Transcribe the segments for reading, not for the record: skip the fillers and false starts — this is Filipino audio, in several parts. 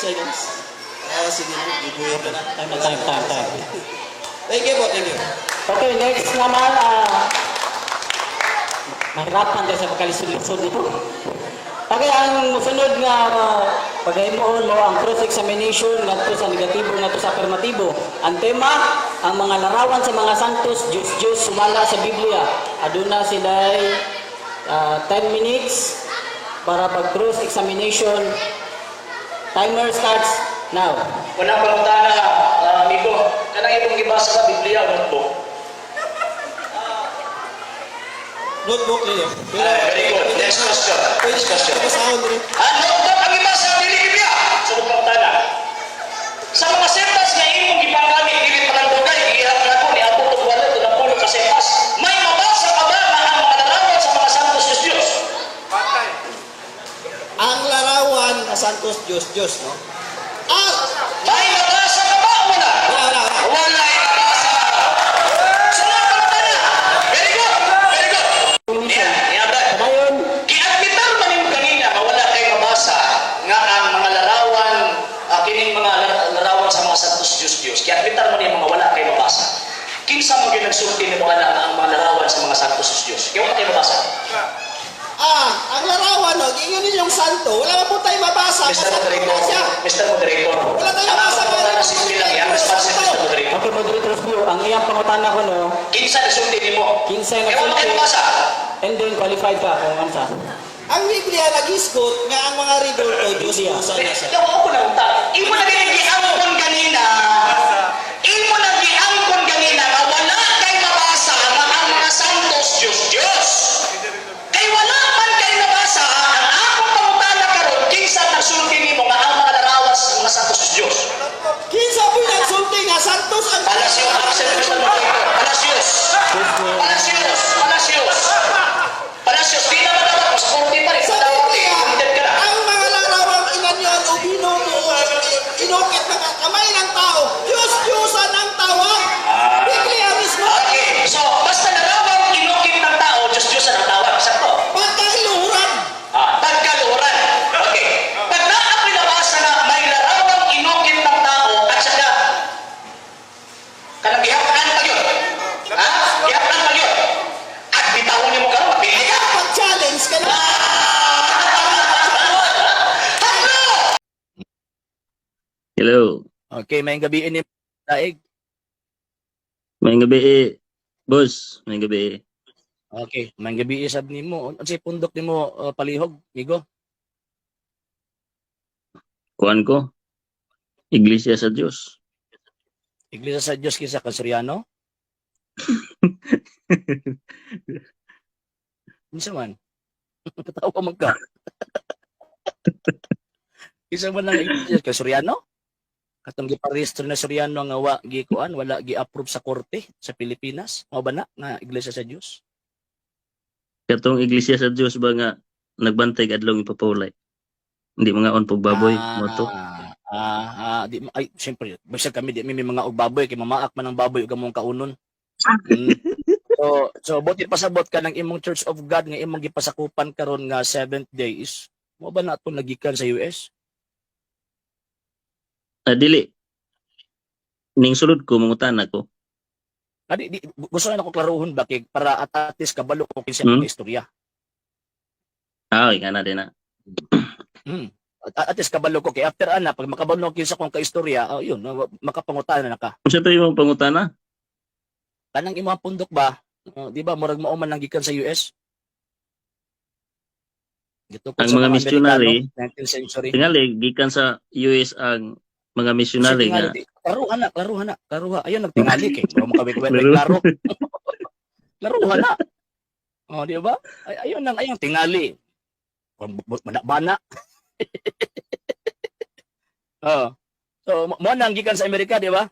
seconds. Sige, gibuyo ka na. Time. Thank you po, thank you. Okay, next naman, mahirapan tayo sa pagkalisod-lisod dito. Okay, ang sunod nga pag-aimon mo ang cross-examination ngadto sa negatibo ngadto sa afirmatibo. Ang tema, ang mga larawan sa mga santos, Diyos sumala sa Biblia. Aduna sila'y 10 minutes para pag-cross-examination. Timer starts now. Unang pangutana, amigo, kanang ibong gibasa sa Biblia, notebook. Notebook niyo. Very good. Next question. Next question. Pasahon rin. Notebook ang gibasa sa Biblia. Sunod pangutana. Sa mga setas nga imong gipangamit dili panandugay, gihirap na ko ni Apo Tugwalo to na pulo ka setas. May mabasa ka ba na ang mga larawan sa mga santos Diyos? Ang larawan na Santos Diyos, no? May mabasa ka ba o wala? Wala. Wala'y mabasa. Sunod pangutana. Very good. Padayon, Giadmitar man yung kanina nga wala kay mabasa nga ang mga larawan, kining mga larawan sa mga santos Diyos. Giadmitar man yung mga wala kay mabasa. Kinsa mo ginagsulti ni mga ang mga larawan sa mga santos Diyos? Kaya wala kay mabasa. Ang larawan, no? Ingon ninyong santo, wala pa po tayo mabasa. Mr. Moderator. Mr. Moderator. Wala tayong Ang mabasa. mga na simple lang yan. Responsive, Mr. Moderator. okay, moderators view, ang iyang pangutana ko no, Kinsa nagsulti ni mo? kinsay Kaya wala kay nagsulti, mabasa. and then qualified ka kung ano sa. Ang Biblia nag-isgot nga ang mga rebel to Diyos pusa na siya. Yawa ako lang ta. Imo na giangkon kanina. Imo na giangkon kanina nga wala kay mabasa nga ang mga santos Diyos. Kay wala man kay nabasa ang akong pangutana karon kinsa nagsulti nimo nga ang mga larawan sa mga santos Diyos. Kinsa po nagsulti nga santos ang Palasyos, di naman dapat mas 40 pa rin. Sa Dapat Biblia, limited ka na. ang mga larawang inanyon o inukit ng kamay ng tao, Diyos-Diyosan ang tawag. Biblia mismo. Okay, so basta larawang inukit ng tao, Diyos-Diyosan ang tawag. Sakto. Pagkailuran. Pagkaluran. Okay. Pag naapoy nabasa na may larawang inukit ng tao at saka kanang gihapan pa yun. Gihapan pa yun. At bitawon niyo mo karon, mapili ka. Pag-challenge ka na. Hello. Okay, may gabi ini daig. May gabi boss. May gabi. Okay, may gabi isab nimo. Unsay pundok nimo palihog, migo? Kuan ko. Iglesia sa Diyos. Iglesia sa Dios kisa Kasuriano? Unsa man? Katawa man ka. Kisa man lang Iglesia Kasuriano? Katong giparehistro na Suriano nga wa gikuan, wala gi-approve sa korte sa Pilipinas. Mao ba na nga Iglesia sa Dios? Katong Iglesia sa Diyos ba nga nagbantay adlong ipapulay. Hindi mga on pagbaboy mo to. Di ay syempre, basta kami di may mga og baboy kay mamaak man ang baboy ug among kaunon. So buti pasabot ka ng imong Church of God nga imong gipasakupan karon nga 7th day is mo ba na ato nagikan sa US? Dili. Ning sulod ko mangutana ko. Gusto na ako klaruhon ba kay para at least kabalo ko kinsa mga istorya. Okay na din na. At least kabalo ko kay after ana pag makabalo ko kinsa kong kaistorya, yun makapangutana na ka. Unsa to imong pangutana? Kanang imong pundok ba? Di ba murag mao man gikan sa US? Gito Ang mga missionary, 19th century. tingali gikan sa US ang mga missionary nga. Klaruha. Ayun nagtingali kay. Mo klaro. Klaruha na. Di ba? Ayun tingali. Bana. So mo nang gikan sa Amerika, di ba?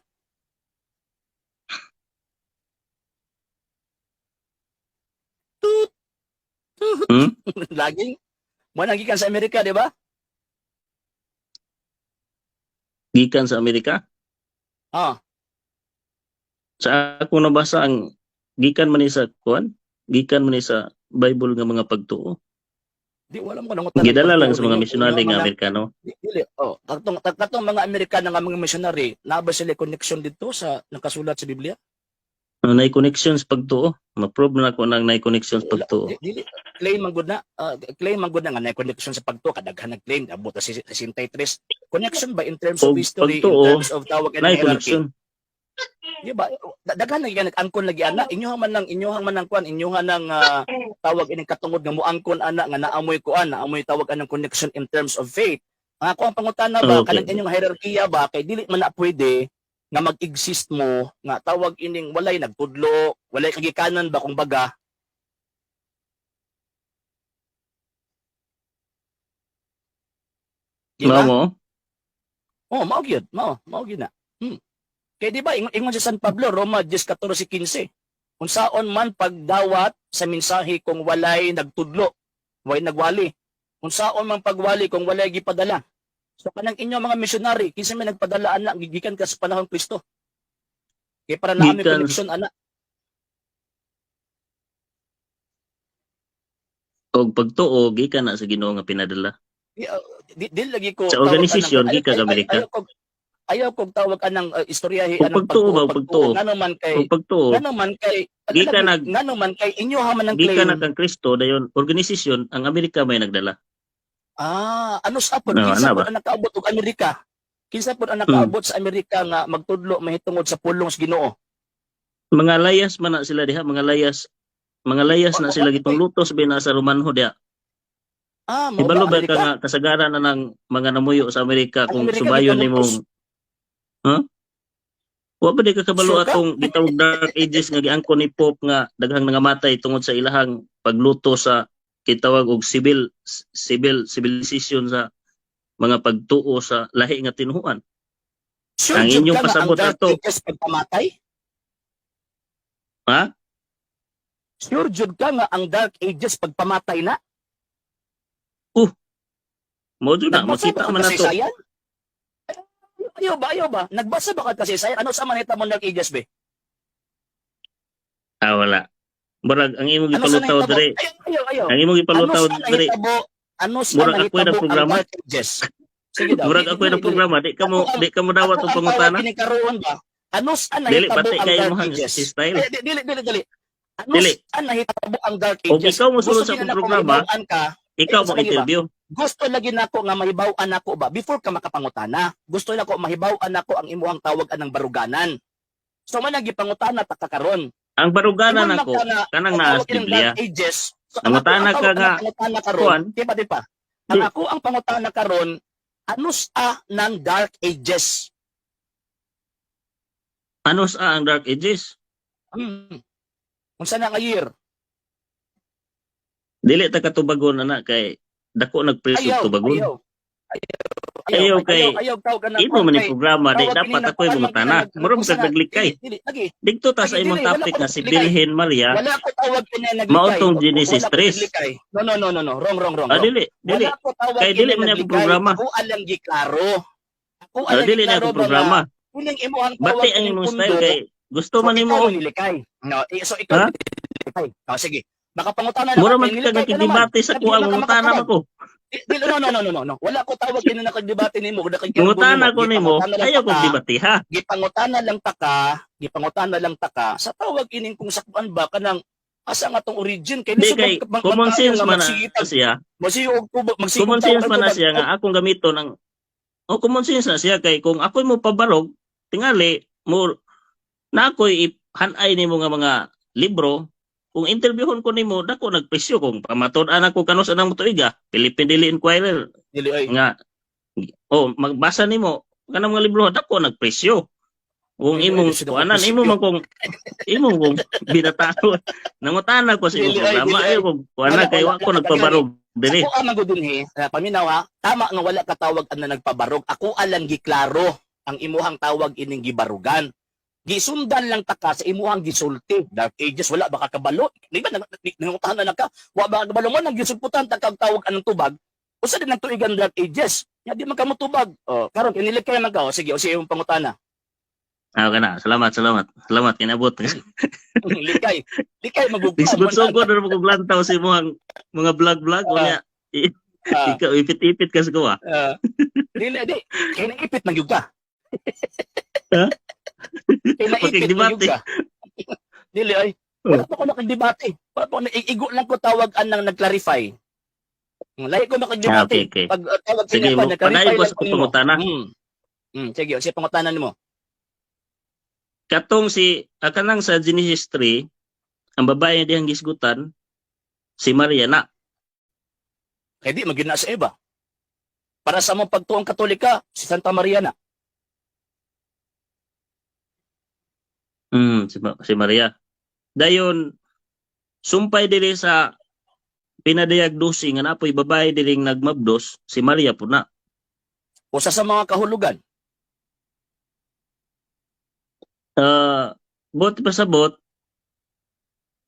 Laging mo nang gikan sa Amerika, di ba? Gikan sa Amerika. Sa ako nabasa ang gikan man ni sa kuan, gikan man ni sa Bible nga mga pagtuo. Di wala mo nang utang. Gidala lang sa mga missionary nga Amerikano. Dili. Oh, katong mga Amerikano nga mga missionary, naba sila connection dito sa nakasulat sa Biblia? Nay connections pagtuo. Ma-prove na ako nang nay connections pagtuo. Dili claim man gud na nga na connection sa pagtuo kadaghan nag-claim abot sa 63. Connection ba in terms of Og history, in pagtuo, terms of tawag and Nay hierarchy? connection. Di ba? Daghan na yan nag-angkon lagi ana. Inyuhang man ng kwan, inyuhang ng tawag ining katungod nga moangkon ana nga naamoy kuan, naamoy tawag anang connection in terms of faith. Ang ako ang pangutana ba Okay. kanang inyong hierarkiya ba kay dili man na pwede nga mag-exist mo nga tawag ining walay nagtudlo, walay kagikanan ba kung baga. Di ba? Mao mo? Oh, mao gyud, mao gyud na. Kaya di ba ingon si San Pablo Roma 10:14, kung saon man pagdawat sa mensahe kung walay nagtudlo, walay nagwali. Kung saon man pagwali kung walay gipadala. So kanang inyo mga missionary, kinsa may nagpadala ana gigikan ka sa panahon Kristo. Kaya para naami Gikan. connection ana. Og pagtuo gikan na sa Ginoo nga pinadala. Di lagi ko Sa organisasyon, di ka Amerika. Ayaw kong tawag anang istoryahe Kung anang pagtuo ba, pagtuo. Ngano man kay Og pagtuo, ngano man kay inyo haman ng gikan claim. na kang Kristo dayon organisasyon ang Amerika may nagdala. Ano sa pod? No, Kinsa ano pod ba? ang nakaabot og Amerika? Kinsa pod ang nakaabot sa Amerika nga magtudlo mahitungod sa pulong sa Ginoo? Mga layas man na sila diha, mga layas na sila gitong lutos ba na sa Romanho diha. Mo Ibalo ba Amerika? ka nga kasagaran na ng mga namuyo sa Amerika Ang kung Amerika subayon gitong nimong wa ba di ka kabalo Sure ka? atong gitawag dark ages nga giangkon ni Pope nga daghang nangamatay tungod sa ilahang pagluto sa kitawag og civilization sa mga pagtuo sa lahi nga tinuhuan. Sure Ang jud inyong ka nga pasabot ang Dark ato. Ages pagpamatay? Ha? Sure jud ka nga ang Dark Ages pagpamatay na? Mo jud na Nagbasa makita ba ka man nato. kasaysayan? Ayaw ba? Nagbasa ba ka kasaysayan? Ano sa manita mo Dark Ages be? Wala. Murag ang imong Ano sa gipalutaw nahitabo? dire. Ayaw. Ang imong gipalutaw Ano sa dire. nahitabo? Ano sa Murag ako na nahitabo ang programa. Dark Ages? Sige daw. Murag ako na programa, di ka mo dawat og pangutana. Kinikaroon ba? Ano sa Dili nahitabo pati ang kay Dark mo Ages? si style. Dili. Ano Dili. sa nahitabo ang Dark Og Ages? ikaw mo sulod Gusto sa din ako programa, mahibawaan ka. ikaw Sa mo lagi ba? interview. Gusto lagi nako nga mahibawaan ako ba before ka makapangutana. Gusto nako mahibawaan ako ang imuhang tawag anang baruganan. So man nagipangutana ta kakaron. Ang baruganan Ingon ako man ka na, kanang ang naas tawag ng Biblia. Dark Ages. So, Nangutana ka nga, pangutana kuwan. karon. Di pa. Ang Di. ako ang pangutana karon, ano sa ng Dark Ages? Ano sa ang Dark Ages? Unsa na nga year? Dili ta katubagon na kay dako nagpreso tubagon. Ayaw kay tawag ka na. imo man ni kay- programa di tawag dapat kinina- ako'y kuwan man mangutana. kinina- Mura mo unsa sa na- naglikay. Dili, lagi. Dito ta sa Lagi, imong dili, wala topic ko nga si naglikay. Birhen Maria. Wala ko tawag kinina Maotong Genesis 3. No. Wrong. Dili. Wala ko tawag Kay dili kinina man ako naglikay. programa. Ako alang giklaro. Ako alang Dili na ako programa. Kuning imo ang Bati tawag ang kining imong pundo. style kay gusto man nimo ikaw og nilikay. No, so ikaw Ha? nilikay. Sige. Makapangutana na mura ka, man kay ka nilikay ka nakikidebate naman. sa Sabi kuha na ka mangutana makatawag. ko. No. Wala ko tawag kinina nakadebate nimo. Mangutana ko nimo, ayaw kong debate ha. Gipangutana lang taka sa tawag ining kung sakpan ba kanang asa nga tong origin kay Di kay common sense man na siya. Common sense man na siya nga akong gamiton ng common sense na siya kay kung ako'y mo pabarog tingali mo na ako'y hanay nimo nga mga libro kung interviewon ko nimo dako nagpresyo kung pamatud-an ako kanus anang motuiga Philippine Daily Inquirer dili ay. nga magbasa nimo kanang mga libro dako nagpresyo kung Dili, imong ay, sila kuanan magpresyo. imo man kung binataho nangutana ko sa imong Dili, ay, programa dili, ay. ayo kung kuanan kay wa ko nagpabarog dili. Ako ang magudunhi, paminaw ha, tama nga wala ka tawag na nagpabarog. Ako alang giklaro ang imuhang tawag ining gibarugan. Gisundan lang taka sa imuhang gisulti. Dark Ages, wala ba kakabalo? Di ba, nangutahan na ka? Wala ba kakabalo mo, nang gisulputan, takag tawag anong tubag? O sa din nagtuigan Dark Ages? Ya, di man ka mo tubag. O, karon kinilig kayo na ka. O, sige, o siya yung pangutana. Okay na, salamat kinabot. Likay magugtaw. Disgusog ko na maguglantaw sa imong mga vlog unya Ah, Ikaw ipit-ipit ka sa kuha. dili, kaya naipit man yun ka. Ha? Kaya naipit man yun Pakigdebate. ka. Dili ay, wala pa ko nakagdebate. Wala pa ko, igo lang ko tawag ang nag-clarify. Lahi ko nakagdebate. Okay. Pag tawag Sige, kanya pa, nag-clarify panayon ko lang sa ko nimo. pangutana. Sige, siya pangutanan mo. Katong kanang sa Genesis 3, ang babae diyang gisgutan, si Maria na. Kaya di, magina sa iba. Para sa mong pagtuong Katolika, si Santa Maria na. Si Maria. Dayon, sumpay diri sa pinadayagdosi nga napoy babae diring nagmabdos, si Maria po na. Usa sa mga kahulugan. Bot pasabot,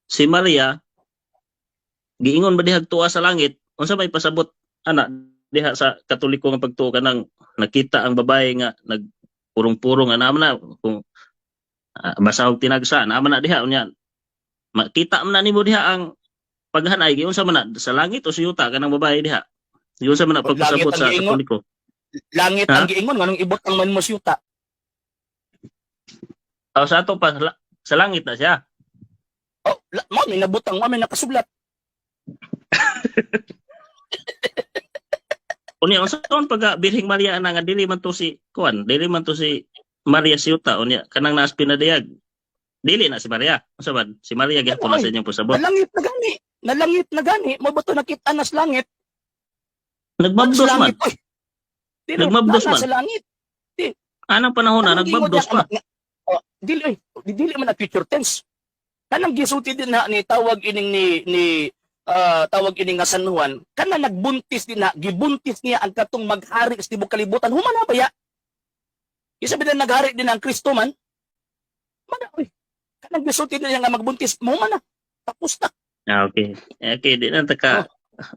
si Maria, giingon ba dihag tuwa sa langit? Unsa may pasabot, ana, diha sa Katoliko nga pagtuo ka nang nakita ang babae nga nagpurong-purong, naman na, kung basahog tinagsa, naman na diha, unya, makita man na nimo diha ang paghanay, giunsa man na, sa langit o sa yuta ka ng babae diha? Giunsa man na Pag pagpasabot langit ang sa giingon. Katoliko? Langit Ha? ang giingon, nganong ibot ang manmusyuta. Sa ato pa, sa langit na siya. Mami, nabutang, mami, nakasulat. Unya unsa taon pag Birheng Maria na nga dili man to si Maria Siuta unya kanang naas pinadayag. Dili na si Maria. Unsa ba? Si Maria gyapon na sa inyong pasabot. Nalangit na gani. Nalangit na gani. Mabuto nakita na sa langit. Nagbabdos Sa man. langit, oy. Dili, Nagbabdos wala man. Sa langit. Anong panahon na Kanang giingon nagbabdos niya, pa. Dili man na future tense. Kanang gisulti din na ni tawag ining tawag ining nga San Juan, kana nagbuntis din na, gibuntis niya ang katong maghari sa tibok kalibutan. Humana ba ya? Isabi na naghari din ang Kristo man. Mana oy. Kanang gisulti din niya nga magbuntis, humana. Tapos na. Okay. Okay, di na taka.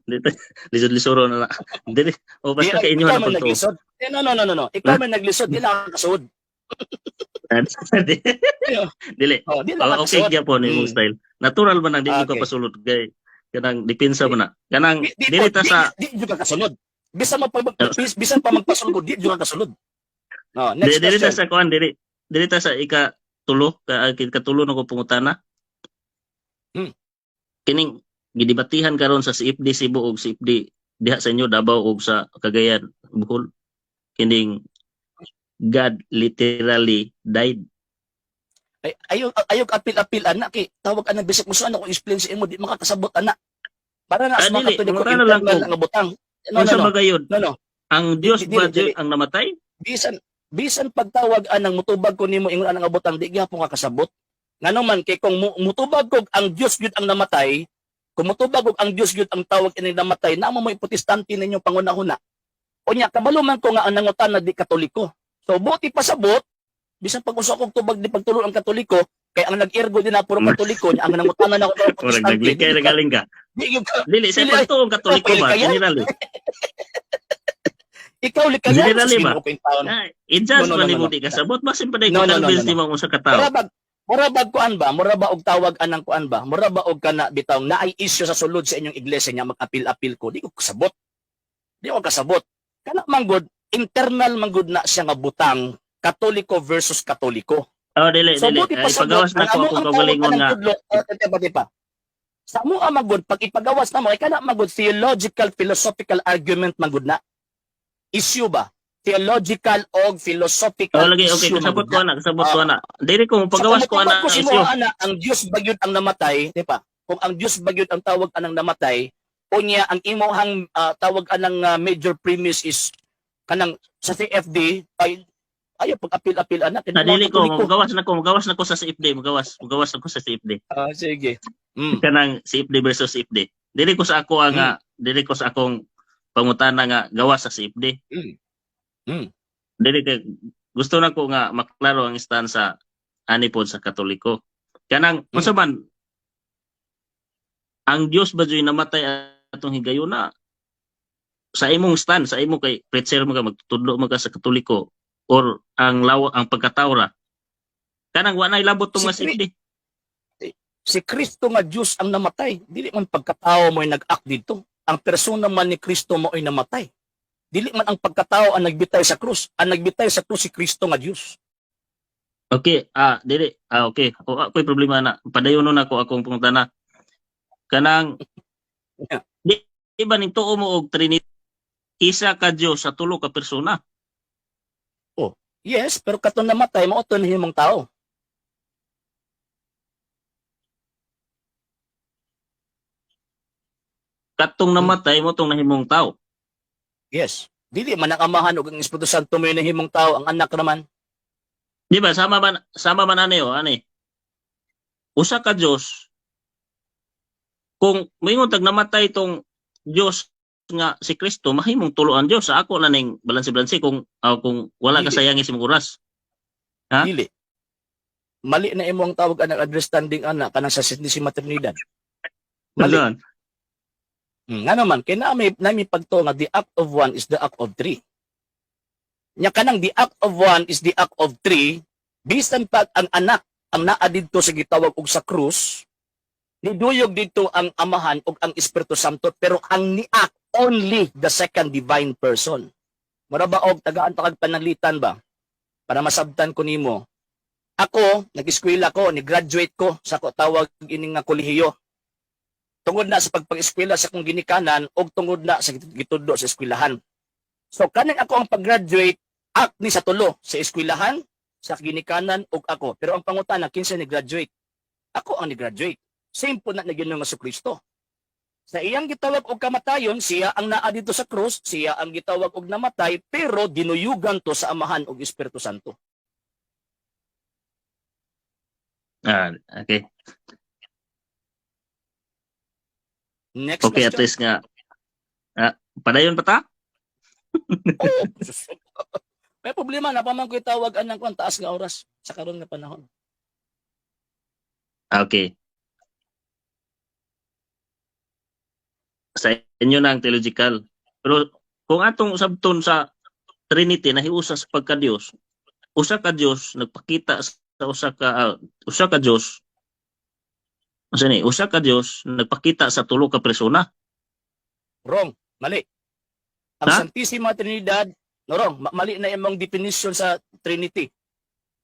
Dito lisod-lisuro na. Dili o basta kay inyo na man pagtuo. naglisod. No. Ikaw man naglisod, di lang kasud. Dili. Di lang Okay kasud. gyapon imong style. Natural man ang di mo ka Okay. pasulod kay kanang depensa mo na. Kanang dili ta sa Di juga kasunod. Bisan pa magpasulod, di juga kasunod. No, next dili ta question. sa kuan dili ta sa ikatulo ikatulo na ko pangutana. Kining gidibatihan karon sa CFD Cebu ug CFD diha sa inyo Davao ug sa Cagayan, Bohol. Kining God literally died. Ayog apil-apil anak kay tawag anak bisik mo ano ko explain sa imo di makakasabot anak. Para na sa Dili, mga Katoliko mangutana lang internal ko. nga butang. Unsa ba gayud? No. Ang Dios Dili, ba dili. ang namatay? Bisan pagtawag anang mutubag ko nimo ingon anang nga butang di gyapon ka kasabot. Ngano man kay kung mutubag kog ang Dios gyud ang namatay, kung mutubag kog ang Dios gyud ang tawag ini namatay, namo mo protestante ninyo pangunahuna. Unya kabalo man ko nga ang nangutan na di Katoliko. So buti pasabot bisan pag usa kog tubag di pagtulo ang Katoliko, kay ang nag-ergo din na puro Katoliko ang nangutan na ako ng Murag protestante. naglikay na galing ka. Di gyud ka. Dili sa Dili, pagtuo ang Katoliko ba Kaya? generally. Ikaw likayan Generally sa ba? sino ko yung taon. I-judge No. man nimo di kasabot basin pa day No. convince nimo kung sa katao. Murabag kuan ba? Muraba og tawag anang kuan ba? Muraba og kana bitaw na ay issue sa sulod sa inyong iglesia nya mag-apil-apil ko. Di ko kasabot. Kana manggod internal manggod na siya nga butang Katoliko versus Katoliko. Oh, dili. buti Ay, pagawas na ko akong kagalingon nga. Pa. Sa mo magod pag ipagawas na mo ay kana magod theological philosophical argument magod na. Issue ba? Theological o philosophical Oh, lagi okay issue kasabot magud na. ko na. Dili ko pagawas ko na Sa ang si isyu. ang Dios bagyod ang namatay, di ba? Kung ang Dios bagyod ang tawag anang namatay, unya ang imong tawag anang major premise is kanang sa CFD ay ayo pag-apil-apil anak. Dili ko magawas na ko sa CFD, magawas na ko sa CFD. Sige. Kanang CFD versus CFD. Dili ko sa ako nga, dili ko sa akong pangutana nga gawas sa CFD. Dili kay gusto na ko nga maklaro ang istansa ani pod sa Katoliko. Kanang unsa man ang Dios ba joy namatay atong higayuna sa imong stand, sa imo kay preacher mo ka magtutudlo mo ka sa Katoliko or ang pagkatao ra. Kanang wa nay labot tong nga CFD. Si Kristo nga Dios ang namatay. Dili man pagkatao mo nag-act dito. ang persona man ni Kristo mo ay namatay. Dili man ang pagkatao ang nagbitay sa krus. Ang nagbitay sa krus si Kristo nga Dios. Okay, dili. Okay. Ako'y problema na. Padayon na ako akong pungtana. Kanang, Yeah. di ba ning tuo mo og Trinity? Isa ka Dios sa tulo ka persona. Yes, pero katon namatay mao to himong tao. Katong namatay mo tong nahimong tao. Yes. Dili man ang amahan ug ang Espiritu Santo may nahimong tao, ang anak naman. Di ba sama man ani. Usa ka Dios. Kung moingon tag namatay tong Dios nga si Kristo, mahimong tulo ang Dios. Sa ako na ning balanse-balanse kung wala ka Dili. sayangi si mong oras. Ha? Dili. Mali na imong tawag anak understanding anak kanang sa si maternidad. Mali. Ganun. Nga naman, kaya na may pagto nga the act of one is the act of three. Nya kanang the act of one is the act of three, bisan pag ang anak ang naa didto sa gitawag og sa krus, niduyog dito ang amahan ug ang Espiritu Santo, pero ang ni-act only the second divine person. Mura ba og tagaan ta kag pananglitan ba? Para masabtan ko nimo. Ako, nag-eskwela ko, ni-graduate ko sa ko tawag ining nga kolehiyo. Tungod na sa pagpag-eskwela sa kong ginikanan o tungod na sa gitudo sa eskwelahan. So, kaning ako ang pag-graduate, act ni sa tulo, sa eskwelahan, sa ginikanan, o ako. Pero ang pangutana, kinsa ni graduate? Ako ang ni-graduate. Same po na Ginoong Jesucristo. Sa iyang gitawag og kamatayon, siya ang naa dito sa krus, siya ang gitawag og namatay, pero dinuyugan to sa amahan og Espiritu Santo. Okay. Next Okay, at question. least nga. Padayon pa ta? Oh, may problema na pa man ko itawag anang kung taas nga oras sa karon nga panahon. Okay. Sa inyo na ang theological. Pero kung atong sabton sa Trinity nahiusa sa pagka-Dios, usa ka Dios nagpakita sa usa ka Dios. Usa ka Dios nagpakita sa tulo ka persona. Wrong, mali. Ang Ha? Santissima Trinidad, no wrong, mali na imong definition sa Trinity.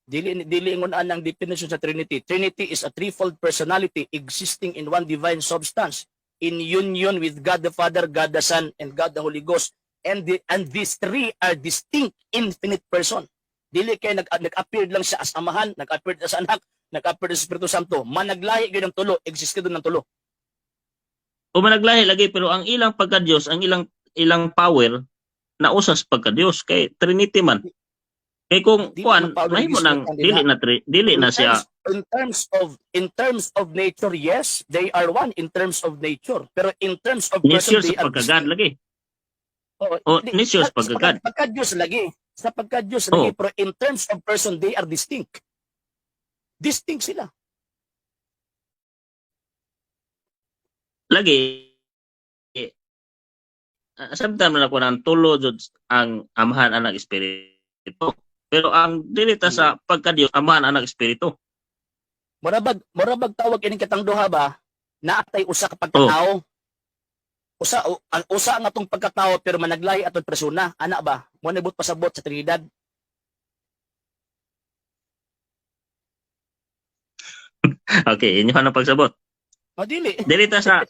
Dili ingon ang definition sa Trinity. Trinity is a threefold personality existing in one divine substance in union with God the Father, God the Son, and God the Holy Ghost. And these three are distinct, infinite person. Dili kay nag-appear lang siya as amahan, nag-appear sa anak, nag-appear sa Espiritu Santo. Managlahi gyud ng tulo, exist gyud ng tulo. O managlahi lagi pero ang ilang pagka-Dios, ang ilang power na usas pagka-Dios kay Trinity man. Kay kung Dili kuan, man power mahimo distinct nang ang dili na siya. In terms of nature, yes, they are one in terms of nature. Pero in terms of Nature person, they sa are pagkagad distinct. lagi. Oh, nature sa pagkagad. Pagka-Diyos lagi. Sa pagka-Diyos Oh. lagi. Pero in terms of person, they are distinct. Distinct sila. Lagi sometimes na ko nang tulo jud ang amahan anak espiritu. Pero ang dili ta sa pagka-Dios amahan anak espiritu. Murabag tawag ining katang duha ba? Naatay usa ka pagkatao. Ang usa nga tong pagkatao pero managlahi atong persona. Ana ba? Mo nibut pasabot sa Trinidad. Okay, inyo na pagsabot. O dili. Dili ta sa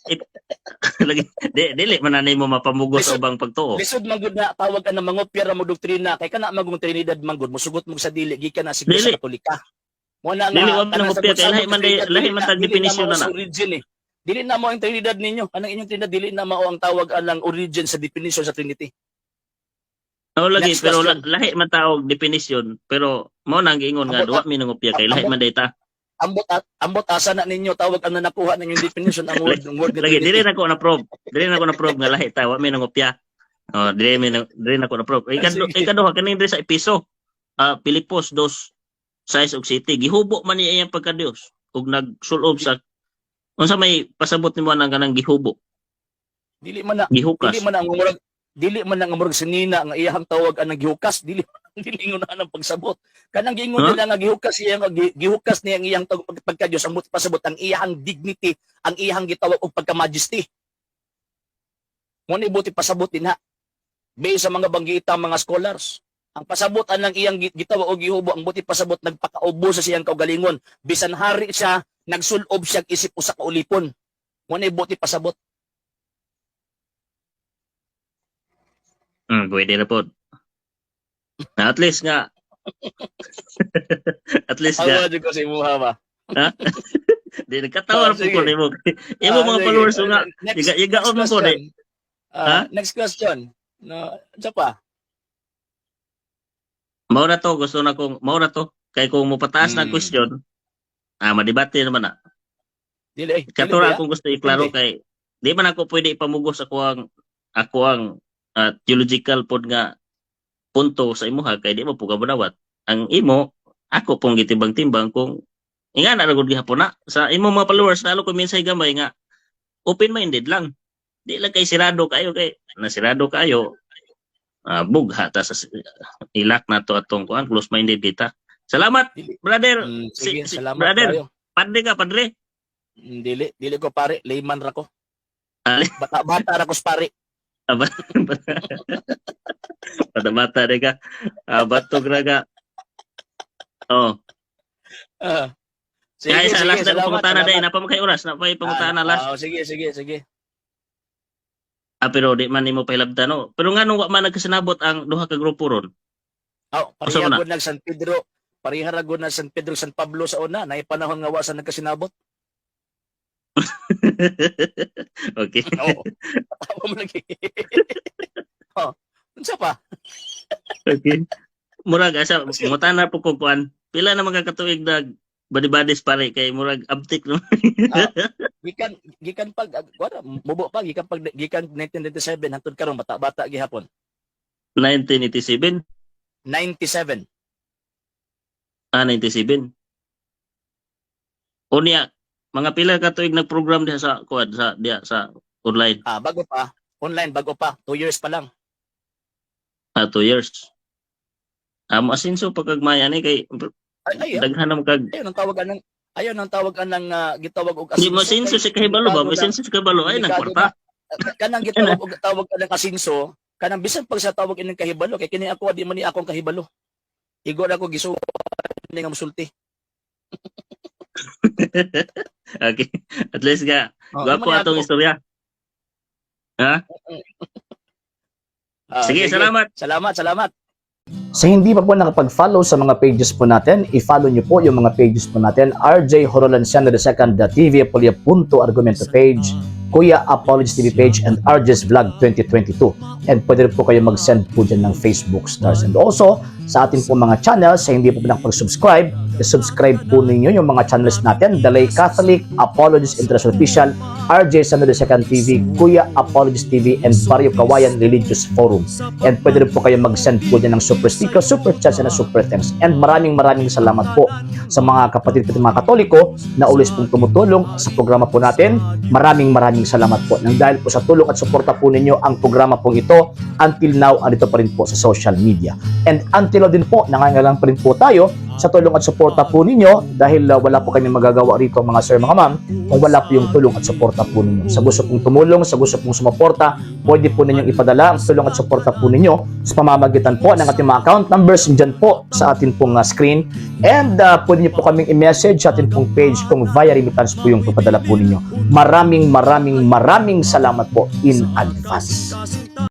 lagi dili man na mo mapamugos Lisod- ubang pagtuo. Lisod man gud na tawag ka ng mangopya ra mo doktrina kay kana magong Trinidad man gud mosugot mo sa dili gikan na siguro Dili. sa Katolika. Mo na Dili wa man kanang mangopya, sagot-sagot kay lahi man sa Trinidad, lahi man tag dili definition mao na sa na. origin eh. Dili na mo ang Trinidad ninyo. Anong inyong Trinidad dili na mao ang tawag ang origin sa definition sa Trinity. No lagi Next pero question. lahi man taog definition pero mo nang giingon nga Ambot- duwa mi nangopya kay lahi man data. Ambot asa na ninyo tawag ang nakuha ninyong definition ang word nga Lagi dili Trinity. na ko na probe. Dili na ko na probe nga lahi ta wa mi nangopya. Oh, dili na ko na probe. Sige. Ikaduha kaning diri sa episo. Pilipos 2:6 ug 7 gihubo man niya iyang pagka-Dios ug nagsulob sa unsa may pasabot nimo nang kanang gihubo, Dili man na gihukas. dili man ang murag sinina nga iyang tawag ang gihukas dili dili ingon na ang pagsabot. Kanang giingon Huh? nila nga gihukas siya nga gihukas niya ang iyang pagka-Dios ang pasabot ang iyang dignity, ang iyang gitawag og pagka-majesty. Ngunit buti pasabutin ha. Based sa mga banggitang mga scholars. Ang pasabutan ng iyang gitawa o gihubo, ang buti pasabot nagpakaubo sa siyang kaugalingon. Bisan hari siya, nagsulob siya isip usa ka ulipon. Ngunit buti pasabot. Pwede na po. Na at least nga. At least nga. Awa ko sa imuha ba? Ha? Di nagkatawa po Sige. ko nimo. Imo mga Sige. followers nga. Next Igaon mo ko question. di. Ha? Next question. No, sa pa. Mao na to gusto na kong mao na to kay kung mo pataas na Hmm. question. Madebate naman na. Dili. Katura dili ba? akong gusto iklaro Dili. kay di man ako pwede ipamugos ako ang theological pod nga punto sa imuha kay di mo po kabudawat. Ang imo ako pong gitimbang-timbang kung ingana ra gud gihapon na sa imo mga followers lalo ko minsay gamay nga open minded lang. Di lang kay sirado kayo kay nasirado kayo. Bugha ta sa ilak na to atong kuan close minded kita. Salamat brother. Sige, salamat brother. kayo. Padre ka padre. Dili ko pare, layman ra ko. Ah. Bata ra ko sa pare. Bata rin ka. Batog na ka. Oh. Ah. Kaya sa last na salamat, pangutana salamat. dahil napamay oras na pa pangutana last. Sige. Pero di man nimo pahilabtan no. Pero nganong wa man nagkasinabot ang duha ka grupo ron. Usa Pareha mo na? gud nag San Pedro. Pareha ra gud na San Pedro San Pablo sa una, nay panahon nga wa sa nagkasinabot. Okay. Oo. Tawa mo lagi. Unsa pa? Okay. Murag asa pangutana po kung kuan. Pila na mga katuig na badi-badis pare kay murag abtik no. Gikan pag wala mubo pa gikan 1997 hangtod karon bata-bata gihapon. 1987. 97. 97. Unya mga pila ka tuig nagprogram diha sa kuan diha sa online. Bago pa. Online bago pa. 2 years pa lang. 2 years. Asinso pagkagmaya ni kay Ay, daghan na kag ayaw nang tawagan ng gitawag og di mo sinso si kahibalo ba? Mo sinso si kahibalo ay nagkwarta. Kanang gitawag og tawag ka ng kasinso, kanang bisan pag sa tawag ining kahibalo kay kini ako di man ni akong kahibalo. Igor ako gisuwa ni nga musulti. Okay. At least nga gwapo atong istorya. Ha? Sige, salamat. Salamat. Sa hindi pa po nakapag-follow sa mga pages po natin, i-follow nyo po yung mga pages po natin, RJ Horolanciano II, TV Apolia Punto Argumento page, Kuya Apologies TV page, and RJ's Vlog 2022. And pwede rin po kayo mag-send po dyan ng Facebook stars. And also, sa ating po mga channels, sa hindi po nakapag-subscribe, i-subscribe po ninyo yung mga channels natin, The Lay Catholic, Apologies International Official, RJ Sano II TV, Kuya Apologies TV, and Barrio Kawayan Religious Forum. And pwede rin po kayo mag-send po dyan ng super sticker, super chats, and super thanks. And maraming salamat po sa mga kapatid at mga Katoliko na ulis pong tumutulong sa programa po natin. Maraming salamat po. Nang dahil po sa tulong at suporta po ninyo, ang programa pong ito, until now, andito pa rin po sa social media. And until now din po, nangangailangan pa rin po tayo sa tulong at suporta po ninyo dahil wala po kami magagawa rito mga sir, mga ma'am, kung wala po yung tulong at suporta po ninyo. Sa gusto pong tumulong, sa gusto pong sumuporta, pwede po ninyong ipadala ang tulong at suporta po ninyo sa pamamagitan po ng ating mga account numbers dyan po sa ating pong screen. And pwede nyo po kaming i-message sa ating pong page kung via remittance po yung papadala po ninyo. Maraming salamat po in advance.